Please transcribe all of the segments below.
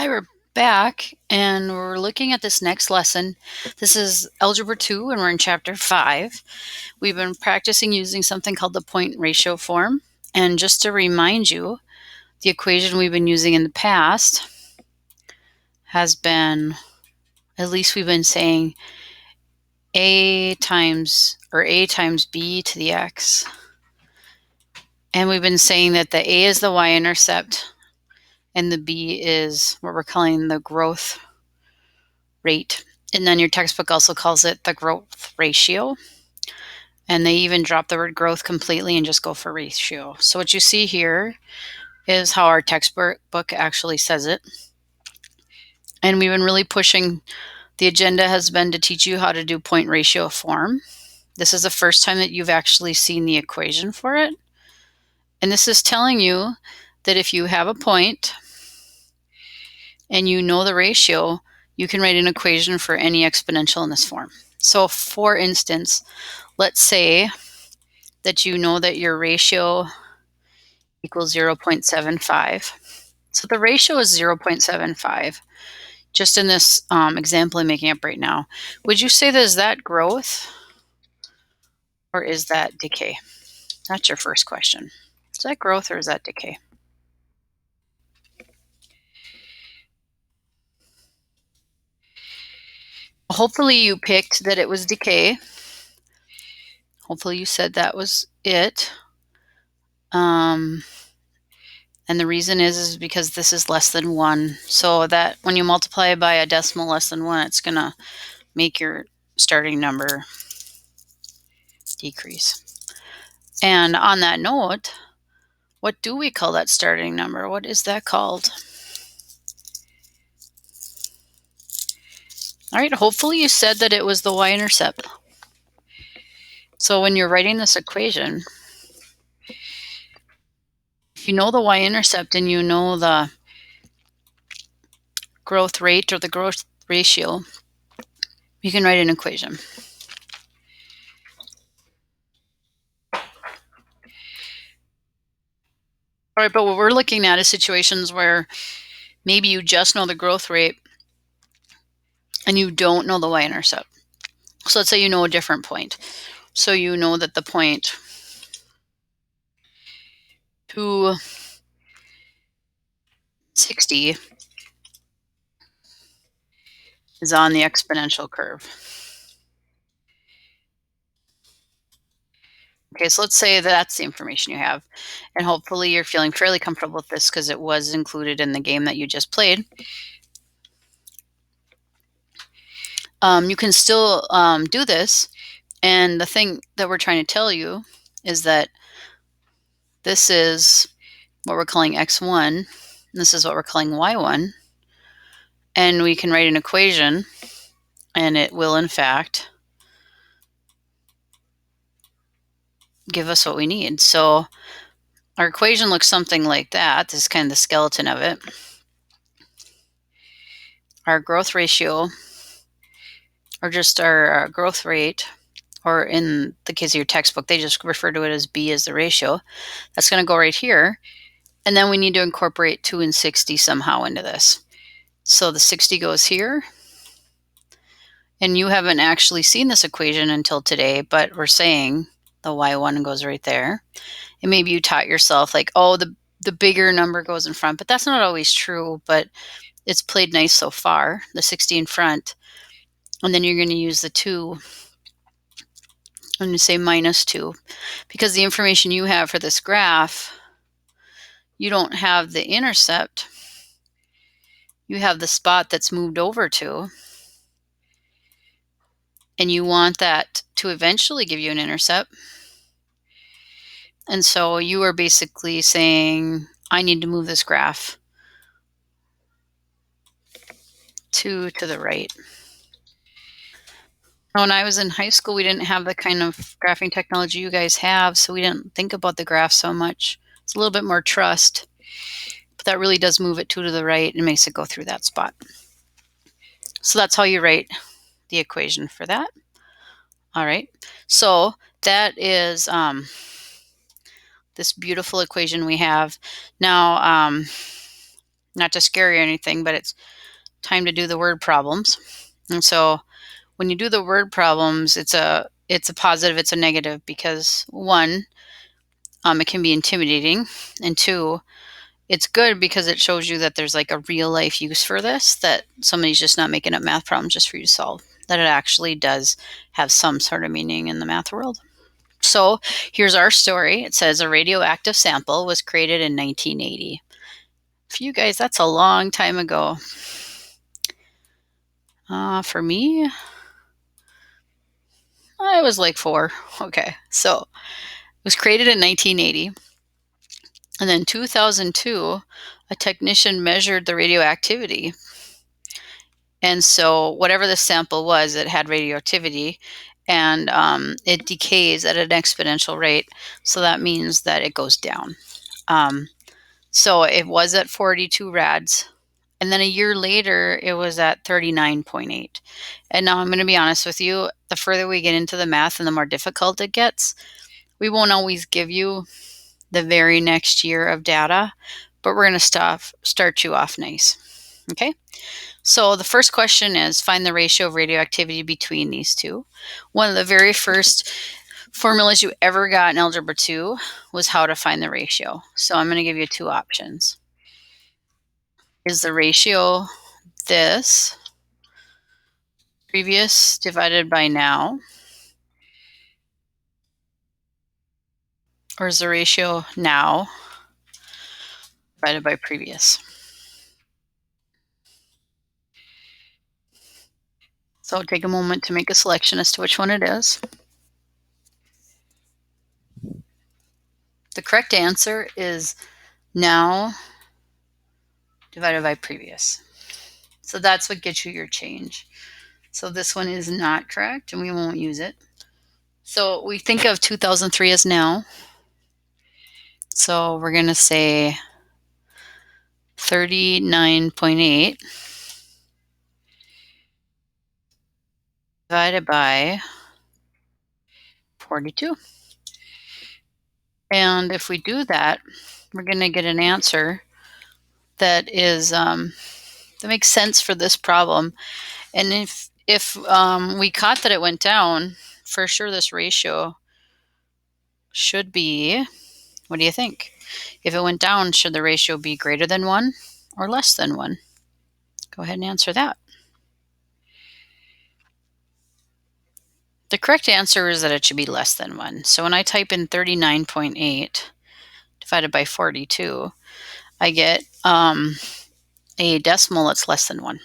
Hi, we're back and we're looking at this next lesson. This is Algebra 2 and we're in Chapter 5. We've been practicing using something called the point ratio form. And just to remind you, the equation we've been using in the past has been, at least we've been saying a times b to the x. And we've been saying that the a is the y-intercept and the b is what we're calling the growth rate. And then your textbook also calls it the growth ratio. And they even drop the word growth completely and just go for ratio. So what you see here is how our textbook actually says it. And we've been really pushing, the agenda has been to teach you how to do point ratio form. This is the first time that you've actually seen the equation for it. And this is telling you that if you have a point and you know the ratio, you can write an equation for any exponential in this form. So for instance, let's say that you know that your ratio equals 0.75. So the ratio is 0.75. Just in this example I'm making up right now, would you say that is that growth or is that decay? That's your first question. Is that growth or is that decay? Hopefully you picked that it was decay. Hopefully you said that was it. And the reason is because this is less than 1. So that when you multiply by a decimal less than 1, it's going to make your starting number decrease. And on that note, what do we call that starting number? What is that called? All right, hopefully you said that it was the y-intercept. So when you're writing this equation, if you know the y-intercept and you know the growth rate or the growth ratio, you can write an equation. All right, but what we're looking at is situations where maybe you just know the growth rate and you don't know the y-intercept. So let's say you know a different point. So you know that the point 260 is on the exponential curve. Okay, so let's say that's the information you have. And hopefully you're feeling fairly comfortable with this because it was included in the game that you just played. You can still do this. And the thing that we're trying to tell you is that this is what we're calling x1. And this is what we're calling y1. And we can write an equation, and it will, in fact, give us what we need. So our equation looks something like that. This is kind of the skeleton of it. Our growth ratio, or just our growth rate, or in the case of your textbook, they just refer to it as B as the ratio. That's going to go right here. And then we need to incorporate 2 and 60 somehow into this. So the 60 goes here. And you haven't actually seen this equation until today, but we're saying the y1 goes right there. And maybe you taught yourself like, oh, the bigger number goes in front, but that's not always true, but it's played nice so far, the 60 in front. And then you're going to use the 2. I'm going to say minus 2 because the information you have for this graph, you don't have the intercept. You have the spot that's moved over to, and you want that to eventually give you an intercept. And so you are basically saying, I need to move this graph 2 to the right. When I was in high school, we didn't have the kind of graphing technology you guys have, so we didn't think about the graph so much. It's a little bit more trust, but that really does move it 2 to the right and makes it go through that spot. So that's how you write the equation for that. All right, so that is this beautiful equation we have. Now, Not to scare you or anything, but it's time to do the word problems. And so when you do the word problems, it's a positive, it's a negative, because one, it can be intimidating, and two, it's good because it shows you that there's like a real life use for this, that somebody's just not making up math problems just for you to solve, that it actually does have some sort of meaning in the math world. So here's our story. It says a radioactive sample was created in 1980. For you guys, that's a long time ago. For me, I was like 4. Okay, so it was created in 1980. And then 2002, a technician measured the radioactivity. And so whatever the sample was, it had radioactivity, and it decays at an exponential rate. So that means that it goes down. So it was at 42 rads. And then a year later, it was at 39.8. And now I'm going to be honest with you, the further we get into the math and the more difficult it gets, we won't always give you the very next year of data, but we're going to start you off nice. Okay? So the first question is find the ratio of radioactivity between these two. One of the very first formulas you ever got in Algebra 2 was how to find the ratio. So I'm going to give you 2 options. Is the ratio this, previous divided by now, or is the ratio now divided by previous? So take a moment to make a selection as to which one it is. The correct answer is now divided by previous. So that's what gets you your change. So this one is not correct, and we won't use it. So we think of 2003 as now. So we're going to say 39.8 divided by 42. And if we do that, we're going to get an answer that is that makes sense for this problem. And if we caught that it went down, for sure this ratio should be, what do you think? If it went down, should the ratio be greater than 1 or less than 1? Go ahead and answer that. The correct answer is that it should be less than 1. So when I type in 39.8 divided by 42, I get a decimal that's less than 1.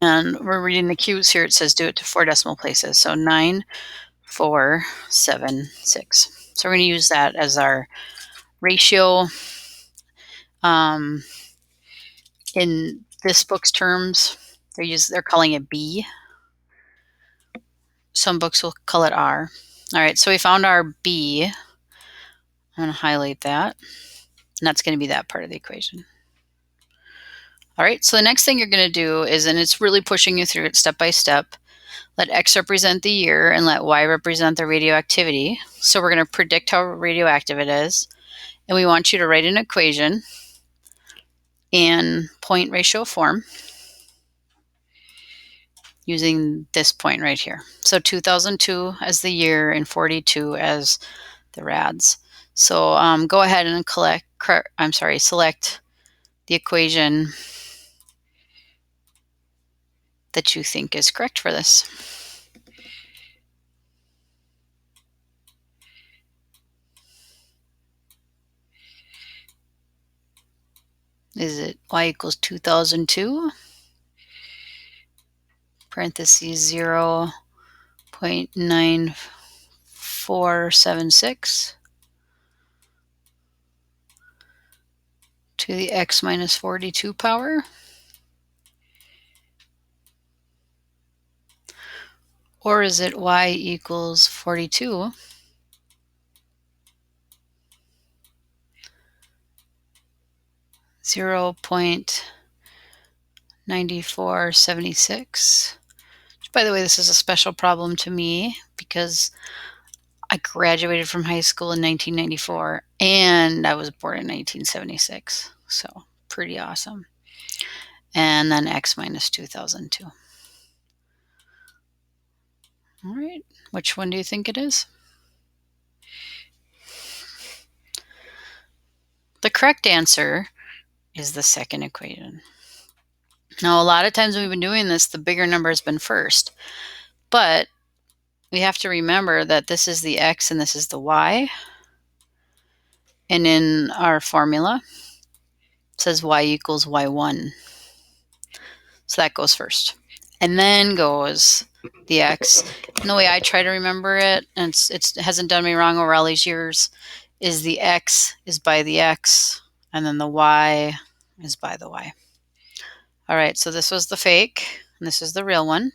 And we're reading the cues here. It says do it to 4 decimal places. So 9, 4, 7, 6. So we're going to use that as our ratio. In this book's terms, they're calling it B. Some books will call it R. All right, so we found our B. I'm going to highlight that, and that's going to be that part of the equation. All right, so the next thing you're going to do is, and it's really pushing you through it step by step, let X represent the year and let Y represent the radioactivity. So we're going to predict how radioactive it is, and we want you to write an equation in point ratio form using this point right here. So 2002 as the year and 42 as the rads. So go ahead and select the equation that you think is correct for this. Is it Y equals 2002? Parentheses 0.9476 to the X minus 42 power? Or is it Y equals 42 0.9476? By the way, this is a special problem to me because I graduated from high school in 1994 and I was born in 1976. So pretty awesome. And then x minus 2002. All right, which one do you think it is? The correct answer is the second equation. Now, a lot of times when we've been doing this, the bigger number has been first, but we have to remember that this is the x and this is the y. And in our formula, it says y equals y1. So that goes first. And then goes the x. And the way I try to remember it, and it hasn't done me wrong over all these years, is the x is by the x, and then the y is by the y. All right, so this was the fake, and this is the real one.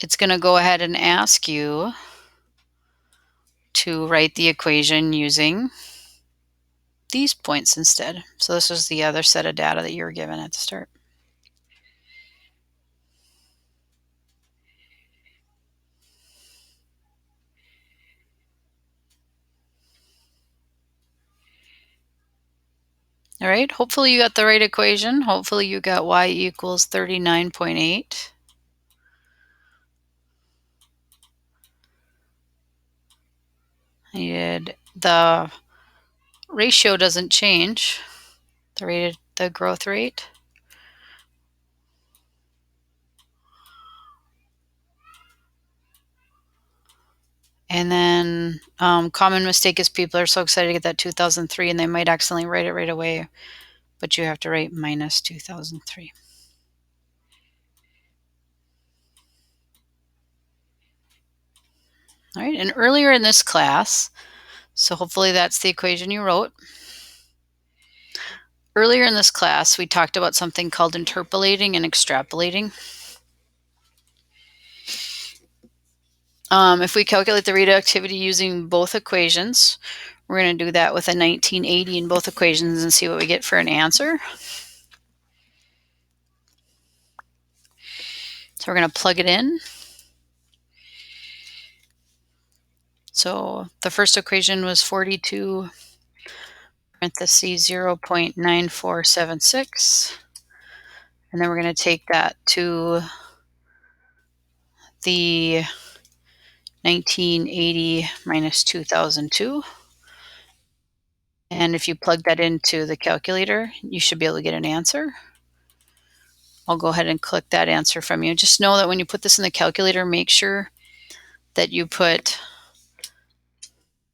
It's going to go ahead and ask you to write the equation using these points instead. So this was the other set of data that you were given at the start. All right, hopefully you got the right equation. Hopefully you got y equals 39.8. The ratio doesn't change, the growth rate. And then common mistake is people are so excited to get that 2003 and they might accidentally write it right away, but you have to write minus 2003. All right, and earlier in this class, so hopefully that's the equation you wrote. Earlier in this class, we talked about something called interpolating and extrapolating. If we calculate the radioactivity using both equations, we're going to do that with a 1980 in both equations and see what we get for an answer. So we're going to plug it in. So the first equation was 42 parentheses 0.9476. And then we're going to take that to the 1980 minus 2002. And if you plug that into the calculator, you should be able to get an answer. I'll go ahead and click that answer from you. Just know that when you put this in the calculator, make sure that you put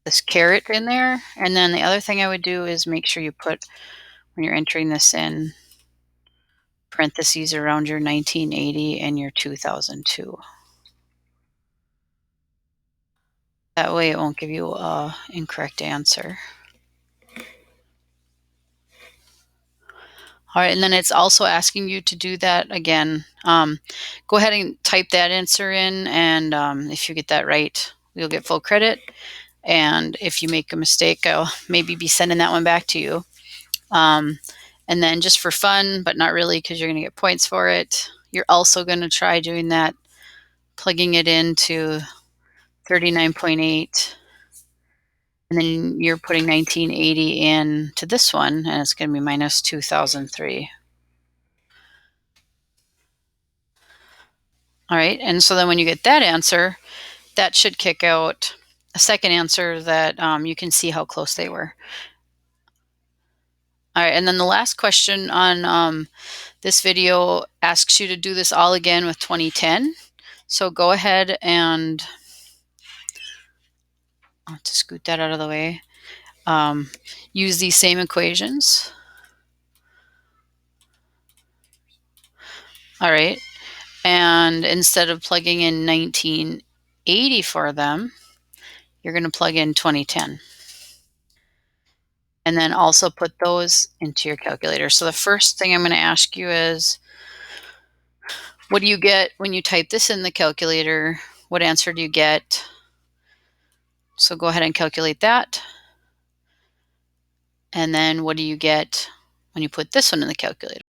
this caret in there. And then the other thing I would do is make sure you put, when you're entering this in, parentheses around your 1980 and your 2002. That way it won't give you an incorrect answer. All right, and then it's also asking you to do that again. Go ahead and type that answer in, and if you get that right, you'll get full credit. And if you make a mistake, I'll maybe be sending that one back to you. And then just for fun, but not really because you're going to get points for it, you're also going to try doing that, plugging it into 39.8. And then you're putting 1980 into this one, and it's going to be minus 2003. All right, and so then when you get that answer, that should kick out a second answer that you can see how close they were. All right, and then the last question on this video asks you to do this all again with 2010. So go ahead and I'll have to scoot that out of the way. Use these same equations. All right, and instead of plugging in 1980 for them, you're going to plug in 2010. And then also put those into your calculator. So the first thing I'm going to ask you is, what do you get when you type this in the calculator? What answer do you get? So go ahead and calculate that. And then what do you get when you put this one in the calculator?